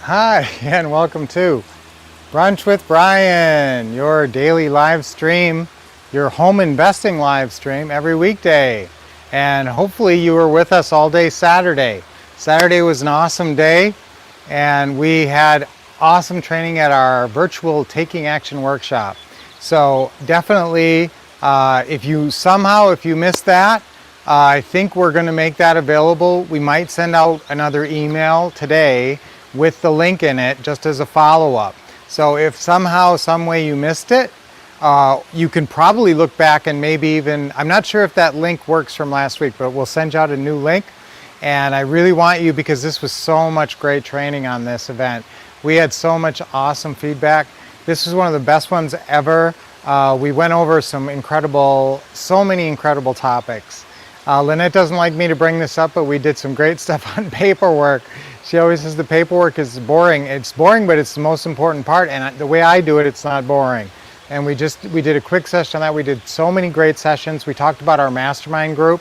Hi, and welcome to Brunch with Brian, your daily live stream, your home investing live stream every weekday. And hopefully you were with us all day Saturday. Saturday was an awesome day, and we had awesome training at our virtual Taking Action workshop. So definitely, if you missed that, I think we're going to make that available. We might send out another email today with the link in it just as a follow-up. So if somehow, some way you missed it, you can probably look back and maybe even, I'm not sure if that link works from last week, but we'll send you out a new link. And I really want you, because this was so much great training on this event. We had so much awesome feedback. This was one of the best ones ever. We went over so many incredible topics. Lynette doesn't like me to bring this up, but we did some great stuff on paperwork. She always says the paperwork is boring. It's boring, but it's the most important part. And the way I do it, it's not boring. And we did a quick session on that. We did so many great sessions. We talked about our mastermind group.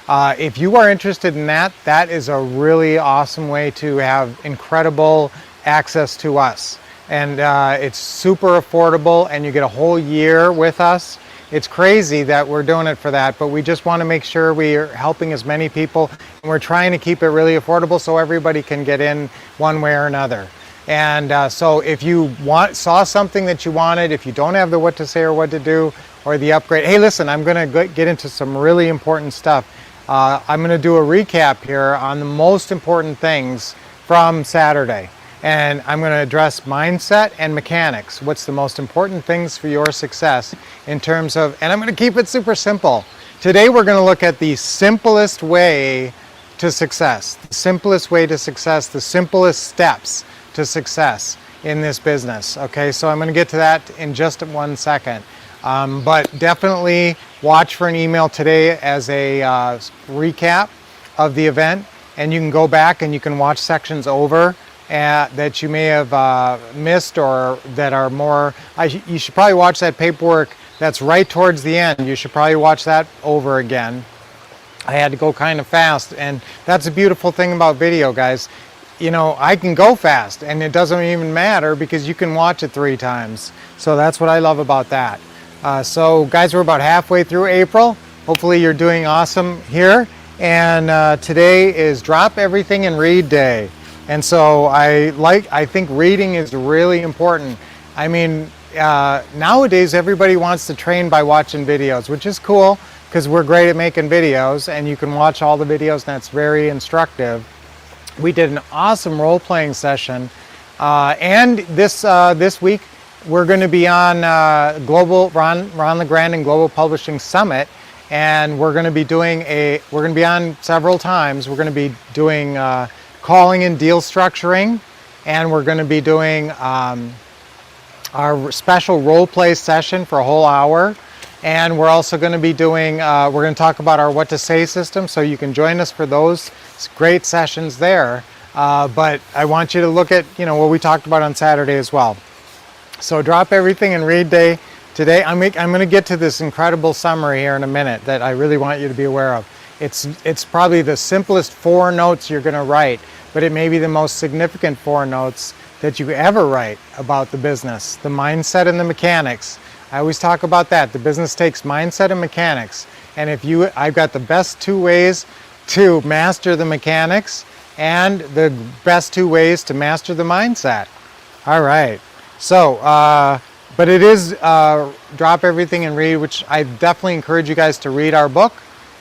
If you are interested in that, that is a really awesome way to have incredible access to us. And it's super affordable, and you get a whole year with us. It's crazy that we're doing it for that, but we just want to make sure we are helping as many people. And we're trying to keep it really affordable so everybody can get in one way or another. And so if you saw something that you wanted, if you don't have the what to say or what to do or the upgrade, hey, listen, I'm going to get into some really important stuff. I'm going to do a recap here on the most important things from Saturday. And I'm going to address mindset and mechanics. What's the most important things for your success in terms of, and I'm going to keep it super simple. Today we're going to look at the simplest way to success, the simplest way to success, the simplest steps to success in this business. Okay, so I'm going to get to that in just 1 second. But definitely watch for an email today as a recap of the event, and you can go back and you can watch sections over that you may have missed, or that are more, you should probably watch that paperwork that's right towards the end. You should probably watch that over again. I had to go kind of fast, and that's a beautiful thing about video, guys. You know, I can go fast and it doesn't even matter because you can watch it 3 times. So that's what I love about that. So guys, we're about halfway through April. Hopefully you're doing awesome here. And today is Drop Everything and Read Day. And so I think reading is really important. I mean, nowadays everybody wants to train by watching videos, which is cool because we're great at making videos and you can watch all the videos and that's very instructive. We did an awesome role-playing session, and this week we're going to be on Ron LeGrand and Global Publishing Summit, and we're going to be on several times. We're going to be doing calling and deal structuring, and we're going to be doing our special role-play session for a whole hour. And we're also going to be doing, we're going to talk about our what to say system, so you can join us for those great sessions there. But I want you to look at, what we talked about on Saturday as well. So Drop Everything and Read Day today. I'm going to get to this incredible summary here in a minute that I really want you to be aware of. It's probably the simplest 4 notes you're going to write, but it may be the most significant 4 notes that you ever write about the business, the mindset and the mechanics. I always talk about that. The business takes mindset and mechanics. And I've got the best 2 ways to master the mechanics and the best 2 ways to master the mindset. All right. So, but it is Drop Everything and Read, which I definitely encourage you guys to read our book.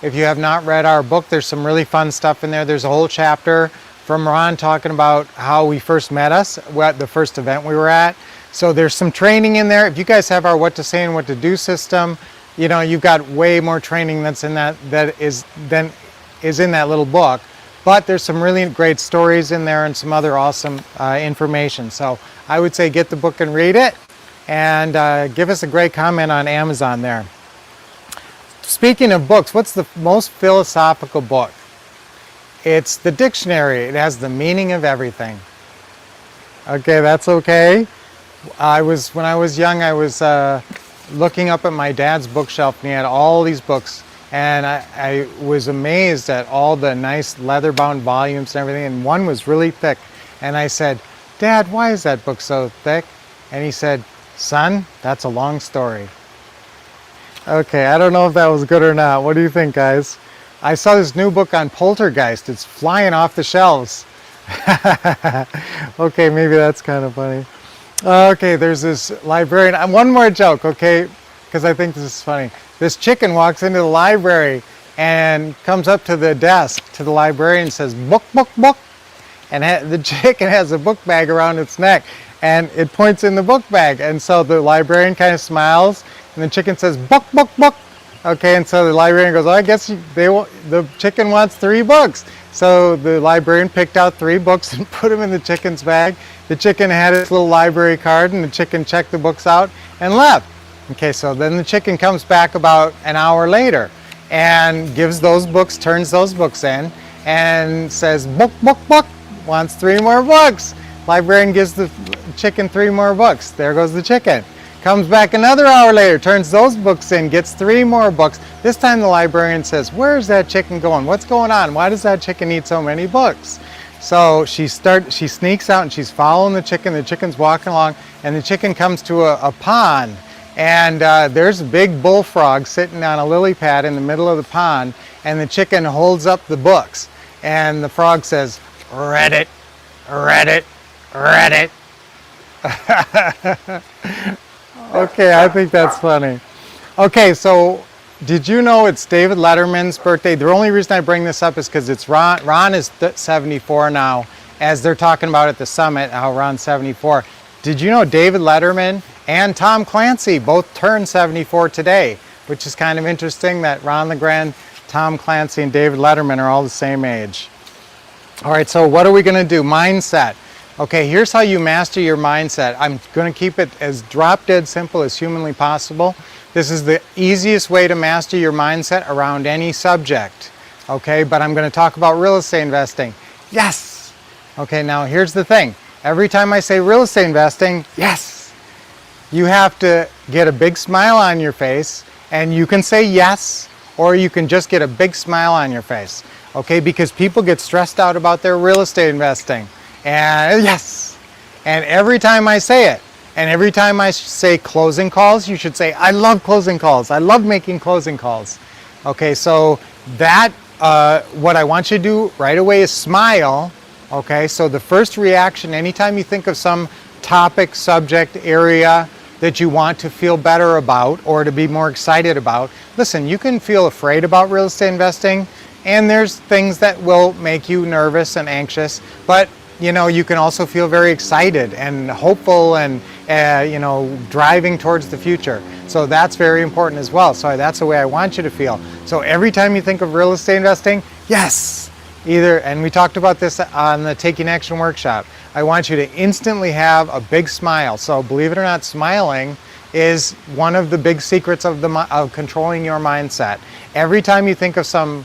If you have not read our book, there's some really fun stuff in there. There's a whole chapter from Ron talking about how we first met us, what the first event we were at. So there's some training in there. If you guys have our what to say and what to do system, you've got way more training than is in that little book. But there's some really great stories in there and some other awesome information. So I would say get the book and read it, and give us a great comment on Amazon there. Speaking of books, what's the most philosophical book? It's the dictionary. It has the meaning of everything. Okay, that's okay. When I was young, I was looking up at my dad's bookshelf, and he had all these books, and I was amazed at all the nice leather-bound volumes and everything, and one was really thick, and I said, "Dad, why is that book so thick?" And he said, "Son, that's a long story." Okay, I don't know if that was good or not. What do you think, guys? I saw this new book on poltergeist. It's flying off the shelves. Okay, maybe that's kind of funny. Okay, there's this librarian. One more joke, okay, because I think this is funny. This chicken walks into the library and comes up to the desk to the librarian and says, "Book, book, book." And the chicken has a book bag around its neck, and it points in the book bag. And so the librarian kind of smiles, and the chicken says, "Book, book, book." Okay, and so the librarian goes, "Oh, I guess the chicken wants 3 books." So the librarian picked out 3 books and put them in the chicken's bag. The chicken had its little library card, and the chicken checked the books out and left. Okay, so then the chicken comes back about an hour later and gives those books, turns those books in, and says, "Book, book, book," wants 3 more books. Librarian gives the chicken 3 more books. There goes the chicken. Comes back another hour later, turns those books in, gets 3 more books. This time the librarian says, "Where's that chicken going? What's going on? Why does that chicken need so many books?" So she sneaks out and she's following the chicken. The chicken's walking along, and the chicken comes to a pond. And there's a big bullfrog sitting on a lily pad in the middle of the pond, and the chicken holds up the books. And the frog says, "Read it, read it, read it." Okay, I think that's funny. Okay, so did you know it's David Letterman's birthday? The only reason I bring this up is because it's Ron. Ron is 74 now, as they're talking about at the summit, how Ron's 74. Did you know David Letterman and Tom Clancy both turned 74 today, which is kind of interesting that Ron LeGrand, Tom Clancy, and David Letterman are all the same age. All right, so what are we going to do? Mindset. Okay, here's how you master your mindset. I'm going to keep it as drop dead simple as humanly possible. This is the easiest way to master your mindset around any subject. Okay, but I'm going to talk about real estate investing. Yes! Okay, now here's the thing. Every time I say real estate investing, yes! You have to get a big smile on your face, and you can say yes, or you can just get a big smile on your face. Okay, because people get stressed out about their real estate investing. And yes! And every time I say it, and every time I say closing calls, you should say, "I love closing calls. I love making closing calls." Okay, so that, what I want you to do right away is smile. Okay, so the first reaction, anytime you think of some topic, subject, area that you want to feel better about or to be more excited about, listen, you can feel afraid about real estate investing, and there's things that will make you nervous and anxious, but you know, you can also feel very excited and hopeful and, you know, driving towards the future. So that's very important as well. So that's the way I want you to feel. So every time you think of real estate investing, yes, either, and we talked about this on the Taking Action workshop, I want you to instantly have a big smile. So believe it or not, smiling is one of the big secrets of controlling your mindset. Every time you think of some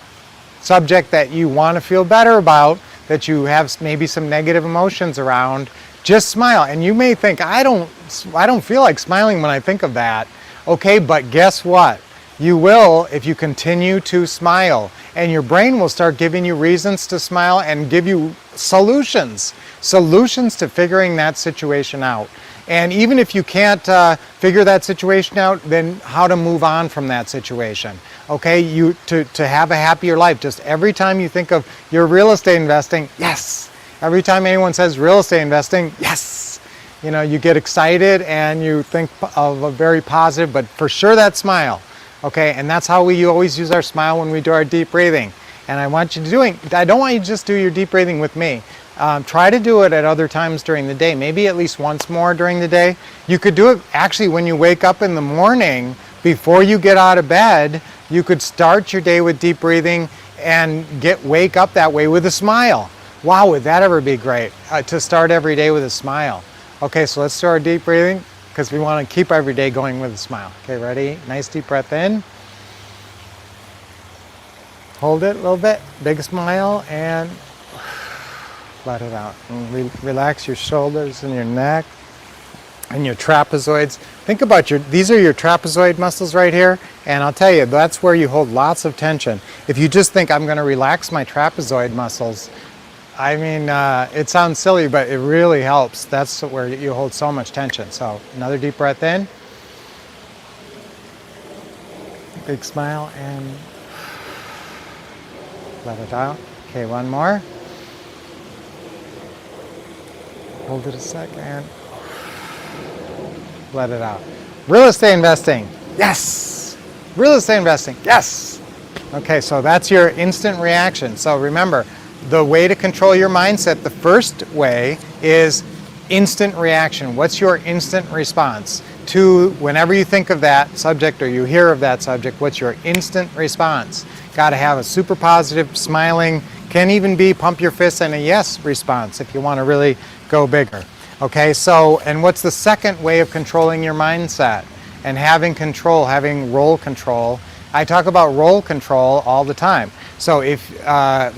subject that you want to feel better about, that you have maybe some negative emotions around, just smile. And you may think, I don't feel like smiling when I think of that. Okay, but guess what? You will if you continue to smile, and your brain will start giving you reasons to smile and give you solutions to figuring that situation out. And even if you can't figure that situation out, then how to move on from that situation. Okay, to have a happier life. Just every time you think of your real estate investing, yes. Every time anyone says real estate investing, yes. You know, you get excited and you think of a very positive, but for sure that smile. Okay, and that's how we always use our smile when we do our deep breathing. And I want you to I don't want you to just do your deep breathing with me. Try to do it at other times during the day, maybe at least once more during the day. You could do it actually when you wake up in the morning, before you get out of bed. You could start your day with deep breathing and wake up that way with a smile. Wow, would that ever be great, to start every day with a smile. Okay, so let's do our deep breathing, because we want to keep every day going with a smile. Okay, ready? Nice deep breath in. Hold it a little bit, big smile, and let it out. And relax your shoulders and your neck and your trapezoids. Think about these are your trapezoid muscles right here, and I'll tell you, that's where you hold lots of tension. If you just think, I'm going to relax my trapezoid muscles, I mean, it sounds silly, but it really helps. That's where you hold so much tension. So another deep breath in. Big smile and let it out. Okay, one more. Hold it a second. Let it out. Real estate investing. Yes. Real estate investing. Yes. Okay, so that's your instant reaction. So remember, the way to control your mindset, the first way is instant reaction. What's your instant response to whenever you think of that subject or you hear of that subject? What's your instant response? Got to have a super positive, smiling, can even be pump your fists and a yes response if you want to really go bigger. Okay, so, and what's the second way of controlling your mindset and having control, having role control? I talk about role control all the time. So if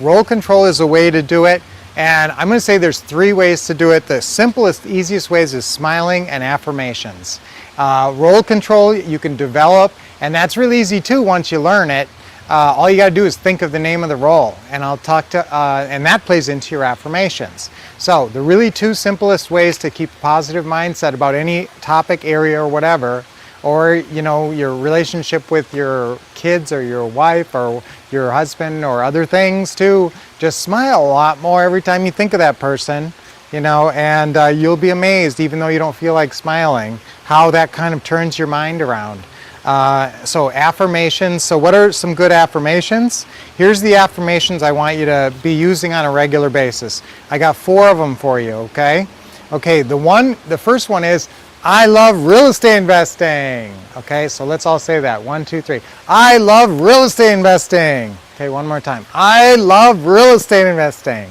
role control is a way to do it, and I'm going to say there's 3 ways to do it. The simplest, easiest ways is smiling and affirmations. Role control you can develop, and that's really easy too once you learn it. All you got to do is think of the name of the role, and I'll talk to, and that plays into your affirmations. So the really 2 simplest ways to keep a positive mindset about any topic, area, or whatever, or you know, your relationship with your kids or your wife or your husband or other things too. Just smile a lot more every time you think of that person, you know, and you'll be amazed, even though you don't feel like smiling, how that kind of turns your mind around. So affirmations. So what are some good affirmations? Here's the affirmations I want you to be using on a regular basis. I got 4 of them for you, okay? Okay, the first one is, I love real estate investing. Okay, so let's all say that. 1, 2, 3. I love real estate investing. Okay, one more time. I love real estate investing.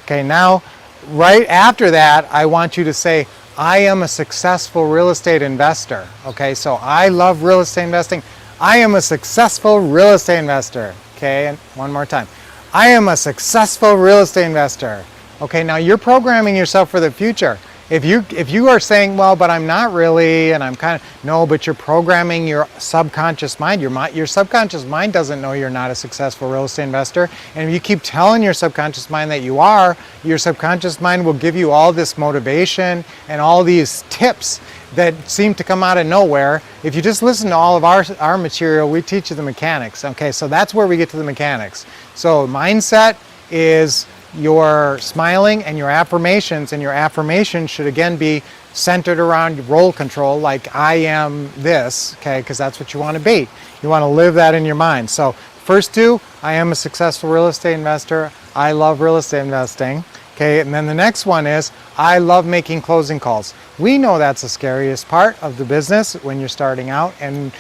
Okay, now right after that, I want you to say, I am a successful real estate investor. Okay, so I love real estate investing. I am a successful real estate investor. Okay, and one more time. I am a successful real estate investor. Okay, now you're programming yourself for the future. If you are saying, well, but I'm not really, and I'm kind of, no, but you're programming your subconscious mind. Your subconscious mind doesn't know you're not a successful real estate investor. And if you keep telling your subconscious mind that you are, your subconscious mind will give you all this motivation and all these tips that seem to come out of nowhere. If you just listen to all of our material, we teach you the mechanics. Okay, so that's where we get to the mechanics. So mindset is your smiling and your affirmations, and your affirmations should again be centered around role control, like I am this, okay, because that's what you want to be. You want to live that in your mind. So first 2, I am a successful real estate investor. I love real estate investing. Okay, and then the next one is, I love making closing calls. We know that's the scariest part of the business when you're starting out, and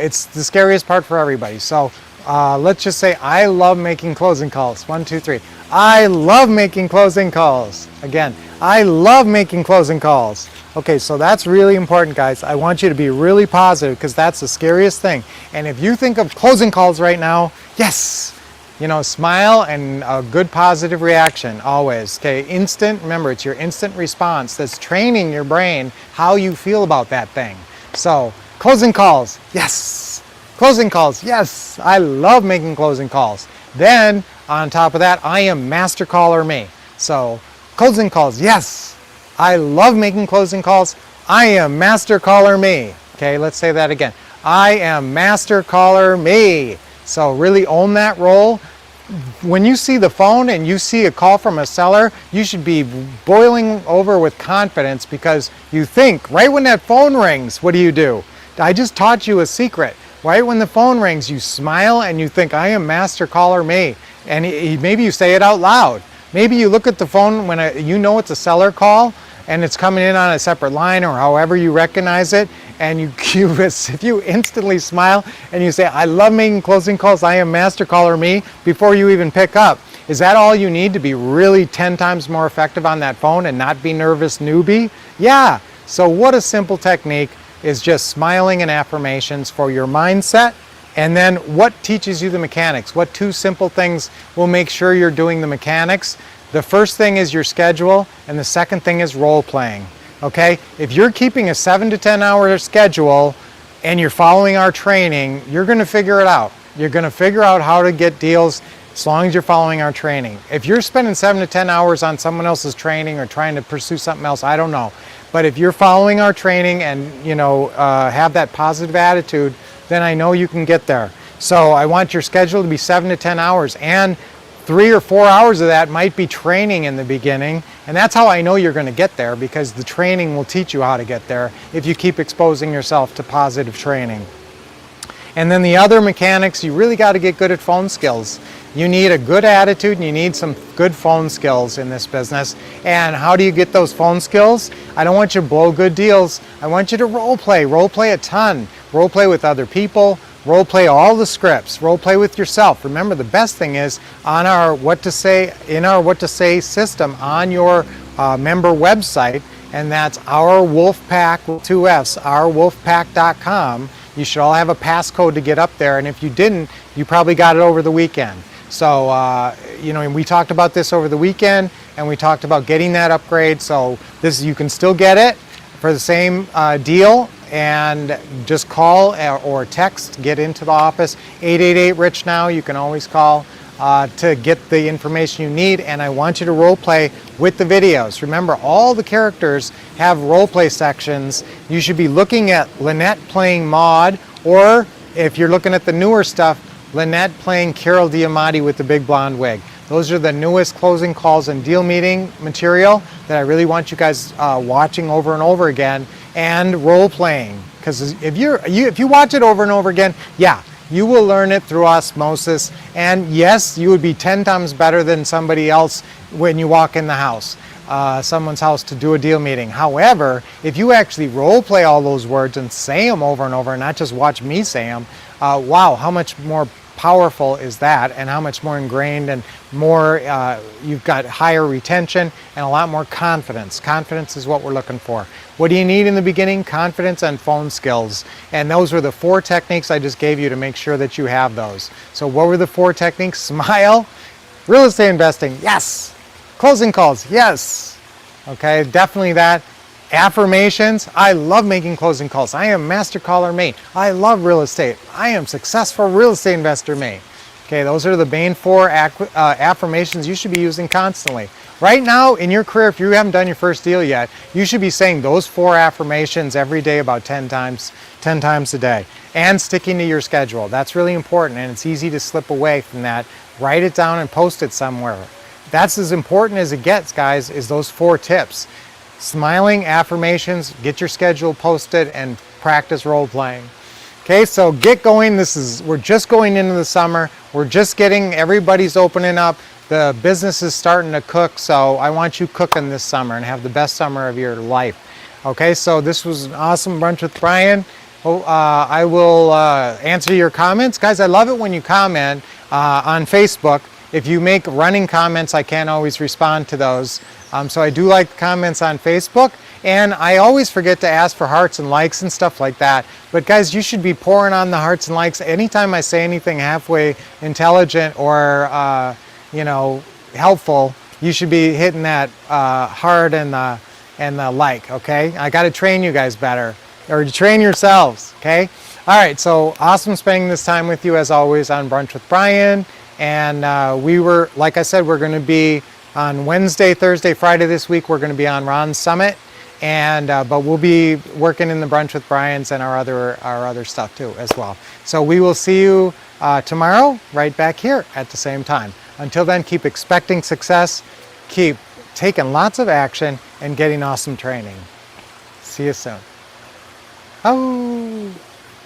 it's the scariest part for everybody. So let's just say, I love making closing calls. 1, 2, 3. I love making closing calls. Again, I love making closing calls. Okay, so that's really important, guys. I want you to be really positive because that's the scariest thing. And if you think of closing calls right now, yes, you know, smile and a good positive reaction always. Okay, instant, remember, it's your instant response that's training your brain how you feel about that thing. So, closing calls, yes. Closing calls, yes. I love making closing calls. Then, on top of that, I am master caller me. So, closing calls, yes. I love making closing calls. I am master caller me. Okay, let's say that again. I am master caller me. So really own that role. When you see the phone and you see a call from a seller, you should be boiling over with confidence because you think, right when that phone rings, what do? I just taught you a secret. Right when the phone rings, you smile and you think, I am master caller me. And maybe you say it out loud. Maybe you look at the phone when you know it's a seller call and it's coming in on a separate line or however you recognize it, and if you instantly smile and you say, I love making closing calls, I am master caller me, before you even pick up. Is that all you need to be really 10 times more effective on that phone and not be nervous newbie? Yeah. So what a simple technique is just smiling and affirmations for your mindset. And then what teaches you the mechanics? What 2 simple things will make sure you're doing the mechanics? The first thing is your schedule, and the second thing is role playing. Okay? If you're keeping a 7 to 10 hour schedule and you're following our training, you're going to figure it out. You're going to figure out how to get deals as long as you're following our training. If you're spending 7 to 10 hours on someone else's training or trying to pursue something else, I don't know. But if you're following our training and have that positive attitude, then I know you can get there. So I want your schedule to be 7 to 10 hours, and 3 or 4 hours of that might be training in the beginning, and that's how I know you're going to get there, because the training will teach you how to get there if you keep exposing yourself to positive training. And then the other mechanics, you really got to get good at phone skills. You need a good attitude and you need some good phone skills in this business. And how do you get those phone skills? I don't want you to blow good deals. I want you to role play a ton. Role play with other people, role play all the scripts, role play with yourself. Remember, the best thing is on our What to Say system on your member website, and that's our Wolff Pack with 2 F's, ourwolfpack.com. You should all have a passcode to get up there, and if you didn't, you probably got it over the weekend. So, we talked about this over the weekend, and we talked about getting that upgrade. So you can still get it for the same deal, and just call or text, get into the office, 888-RICH now. You can always call to get the information you need, and I want you to role play with the videos. Remember, all the characters have role play sections. You should be looking at Lynette playing Maud, or if you're looking at the newer stuff, Lynette playing Carol Diamatti with the big blonde wig. Those are the newest closing calls and deal meeting material that I really want you guys watching over and over again, and role playing. Because if you watch it over and over again, yeah, you will learn it through osmosis, and yes, you would be 10 times better than somebody else when you walk in the house, someone's house, to do a deal meeting. However, if you actually role play all those words and say them over and over, and not just watch me say them, wow, how much more powerful is that, and how much more ingrained and more you've got higher retention and a lot more confidence. Confidence is what we're looking for. What do you need in the beginning? Confidence and phone skills. And those were the 4 techniques I just gave you to make sure that you have those. So what were the 4 techniques? Smile, real estate investing, yes. Closing calls, yes. Okay, definitely that. Affirmations, I love making closing calls. I am master caller me. I love real estate. I am successful real estate investor me. Okay, those are the main 4 affirmations you should be using constantly. Right now in your career, if you haven't done your first deal yet, you should be saying those 4 affirmations every day about 10 times a day, and sticking to your schedule. That's really important, and it's easy to slip away from that. Write it down and post it somewhere. That's as important as it gets, guys, is those 4 tips. Smiling, affirmations, get your schedule posted, and practice role playing. Okay, so get going. We're just going into the summer. We're just getting, everybody's opening up. The business is starting to cook, so I want you cooking this summer and have the best summer of your life. Okay, so this was an awesome Brunch with Brian. I will answer your comments. Guys, I love it when you comment on Facebook. If you make running comments, I can't always respond to those. So I do like comments on Facebook, and I always forget to ask for hearts and likes and stuff like that. But guys, you should be pouring on the hearts and likes anytime I say anything halfway intelligent or helpful. You should be hitting that heart and the like. Okay, I got to train you guys better, or train yourselves. Okay, all right. So awesome spending this time with you as always on Brunch with Brian. And like I said, we're going to be on Wednesday, Thursday, Friday this week. We're going to be on Ron's Summit, but we'll be working in the Brunch with Brian's and our other stuff too as well. So we will see you tomorrow right back here at the same time. Until then, keep expecting success, keep taking lots of action, and getting awesome training. See you soon. Oh.